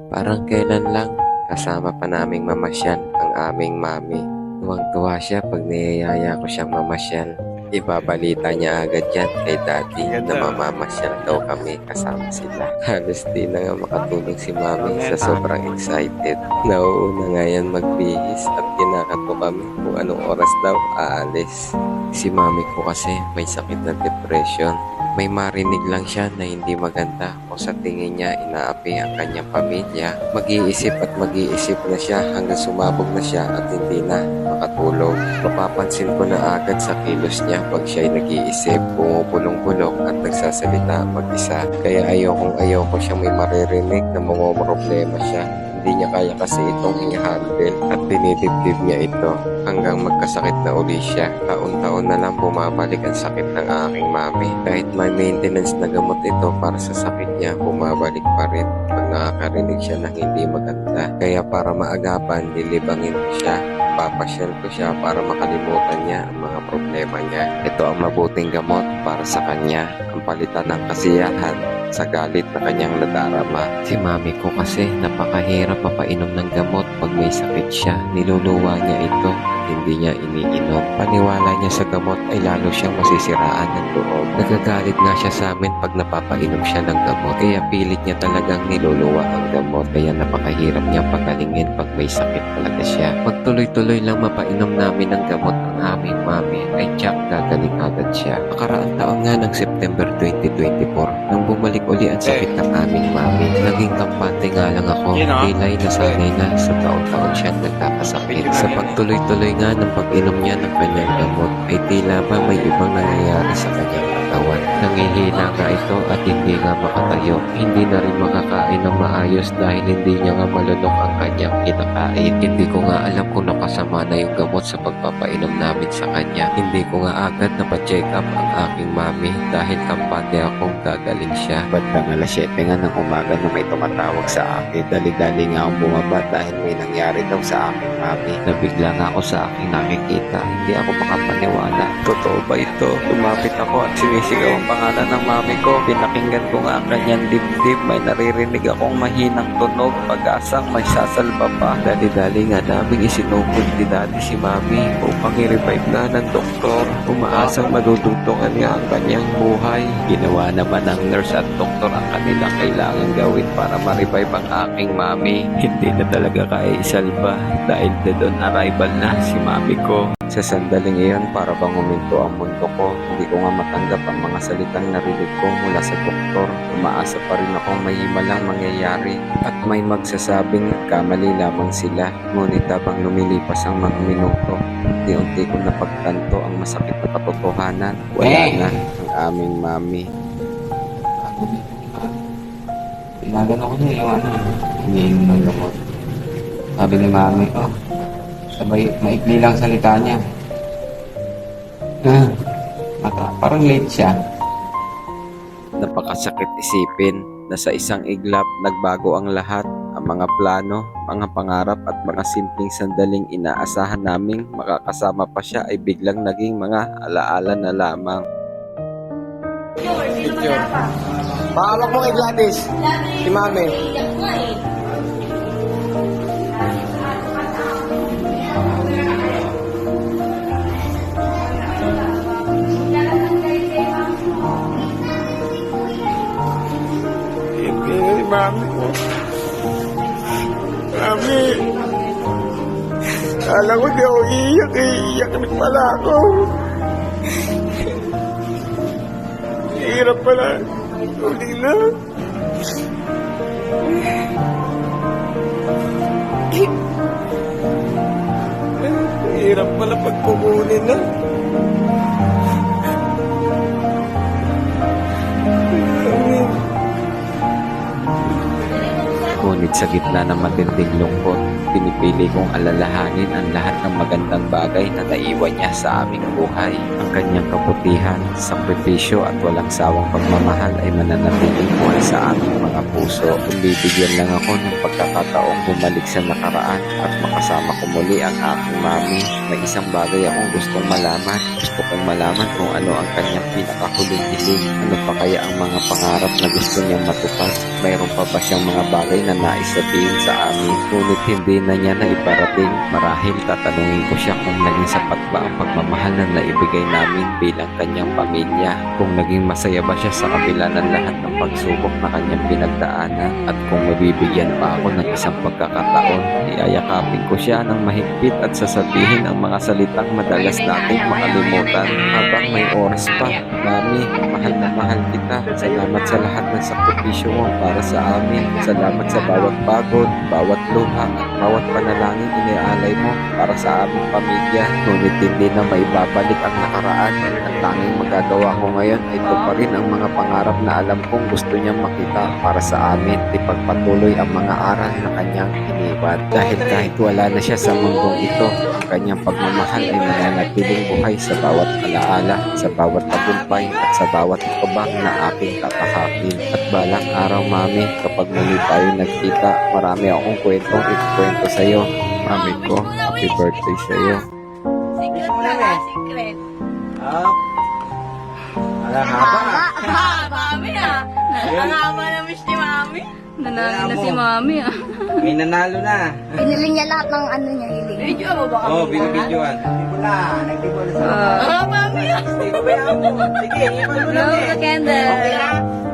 Parang kailan lang, kasama pa naming mamasyal ang aming mami. Tuwang-tuwa siya pag niyayaya ko siyang mamasyal. Ibabalita niya agad yan kay daddy na mamamasyal daw kami kasama sila. Halos di na nga makatulog si mami sa sobrang excited. Nauuna nga yan magbihis at kinakato kami kung anong oras daw aalis. Si mami ko kasi may sakit na depression. May marinig lang siya na hindi maganda o sa tingin niya inaapi ang kanyang pamilya. Mag-iisip at mag-iisip na siya hanggang sumabog na siya at hindi na makatulog. Mapapansin ko na agad sa kilos niya pag siya'y nag-iisip, pumupulong-pulong at nagsasalita mag-isa. Kaya ayoko siya may maririnig na problema siya. Hindi niya kaya kasi itong i-handle at dinidibdib niya ito hanggang magkasakit na uli siya. Taon-taon na lang bumabalik ang sakit ng aking mami. Kahit may maintenance na gamot ito para sa sakit niya, bumabalik pa rin pag nakakarinig siya ng hindi maganda. Kaya para maagapan, lilibangin ko siya. Papasyal ko siya para makalimutan niya ang mga problema niya. Ito ang mabuting gamot para sa kanya. Ang palitan ng kasiyahan sa galit na kanyang nadarama. Si mami ko kasi napakahirap papainom ng gamot pag may sakit siya. Niluluwa niya ito at hindi niya iniinom. Paniwala niya sa gamot ay lalo siyang masisiraan ng loob. Nagagalit nga siya sa amin pag napapainom siya ng gamot. Kaya pilit niya talagang niluluwa ang gamot. Kaya napakahirap niya pagalingin pag may sakit talaga siya. Magtuloy-tuloy lang mapainom namin ng gamot ang aming mami ay tiyak gagaling agad siya. Nakaraang taon nga ng September 2024 nang bumalik uli ang sakit ng aming mami. Naging kampante nga lang ako. Pilay na sanay na sa taon-taon siya nagkakasakit. Sa pagtuloy-tuloy nga ng pag-inom niya ng kanyang gamot ay tila ba may ibang nangyayari sa kanyang katawan. Nangihina nga ito at hindi nga makatayo. Hindi na rin makakain ng maayos dahil hindi niya nga malunok ang kanyang kinakain. Hindi ko nga alam kung nakasama na yung gamot sa pagpapainom namin sa kanya. Hindi ko nga agad na pa-check up ang aking mami dahil kampante akong gagaling siya. Bandang alas 7 nga ng umaga na may tumatawag sa akin. Dali-dali nga akong bumaba dahil may nangyari daw sa aking mami. Nabigla nga ako sa aking nakikita. Hindi ako makapaniwala. Totoo ba ito? Lumapit ako at sinisigaw ang pangalan ng mami ko. Pinakinggan ko nga ang kanyang dibdib. May naririnig akong mahinang tunog. Pag-asang may sasalba pa. Dali-dali nga naming isinugod ni daddy si mami upang i-revive na ng doktor. Umaasang madudugtungan nga ang kanyang buhay. Ginawa naman ng nurse at doktor ang kanilang kailangan gawin para ma-revive ang aking mami. Hindi na talaga kaya isalba dahil dead on arrival na si mami ko. Sa sandaling iyon, para bang huminto ang mundo ko. Hindi ko nga matanggap ang mga salitang narinig ko mula sa doktor. Umaasa pa rin akong may himalang mangyayari at may magsasabing nagkamali lamang sila. Ngunit habang lumilipas ang mga minuto, unti-unti ko napagtanto ang masakit na katotohanan. Wala na ang aming mami. Pinagano ko niya yung iniinom ng gamot. Sabi ni mami, sabay, maikli lang salita niya. Parang late siya. Napakasakit isipin na sa isang iglap nagbago ang lahat. Ang mga plano, mga pangarap at mga simpleng sandaling inaasahan naming makakasama pa siya ay biglang naging mga alaala na lamang. Picture. Pahawak mo kay Gladys. Si Mami. Hindi, mami ko. Mami. Kala ko di ako iiyak. Iiyak na pala ako. Hirap pala. Uli na. Hirap pala pag kukunin na. Ngunit sa gitna ng matinding lungkot, pinipili kong alalahanin ang lahat ng magandang bagay na naiwan niya sa aming buhay. Ang kanyang kabutihan, sakripisyo at walang sawang pagmamahal ay mananatiling buhay sa aming mga puso. Kung bibigyan lang ako ng pagkakataong bumalik sa nakaraan at makasama ko muli ang aking mami, may isang bagay akong gustong malaman. Gusto kong malaman kung ano ang kanyang pinakahuling hiling. Ano pa kaya ang mga pangarap na gusto niyang matupad? Mayroon pa ba siyang mga bagay na nais sabihin sa amin. Ngunit hindi na niya na iparating. Marahil tatanungin ko siya kung naging sapat ba ang pagmamahal na naibigay namin bilang kanyang pamilya. Kung naging masaya ba siya sa kabila ng lahat ng pagsubok na kanyang pinagdaanan. At kung mabibigyan pa ako ng isang pagkakataon, iyayakapin ko siya ng mahigpit at sasabihin ang mga salitang madalas nating makalimutan habang may oras pa. Mami, mahal na mahal kita. Salamat sa lahat ng sakripisyo mo para sa amin. Salamat sa bawat pagod, bawat luha, at bawat panalangin iniaalay mo para sa aming pamilya. Ngunit hindi na maibabalik ang nakaraan. Ang tanging magagawa ko ngayon ay tuparin ang mga pangarap na alam kong gusto niyang makita para sa amin. Ipagpatuloy ang mga aral na kanyang iniwan. Dahil kahit wala na siya sa mundong ito, ang kanyang pagmamahal ay mananatiling buhay sa bawat alaala, sa bawat tagumpay at sa bawat kabang na aking tatahakin. At balang araw, Mami, kapag muli tayo nagkita, marami akong kwentong ikukwento sa iyo. Mami ko, happy birthday sa iyo. Secret na nga, secret. Alam haba. Mami ah. Ang haba na miss ni Mami. Nanalo na si Mami ah. May nanalo na. Pinili niya lahat ng ano niya, hiling. Video mo baka Oo, binibidyoan. Mami ah. Sige, iwan mo Blow the candle.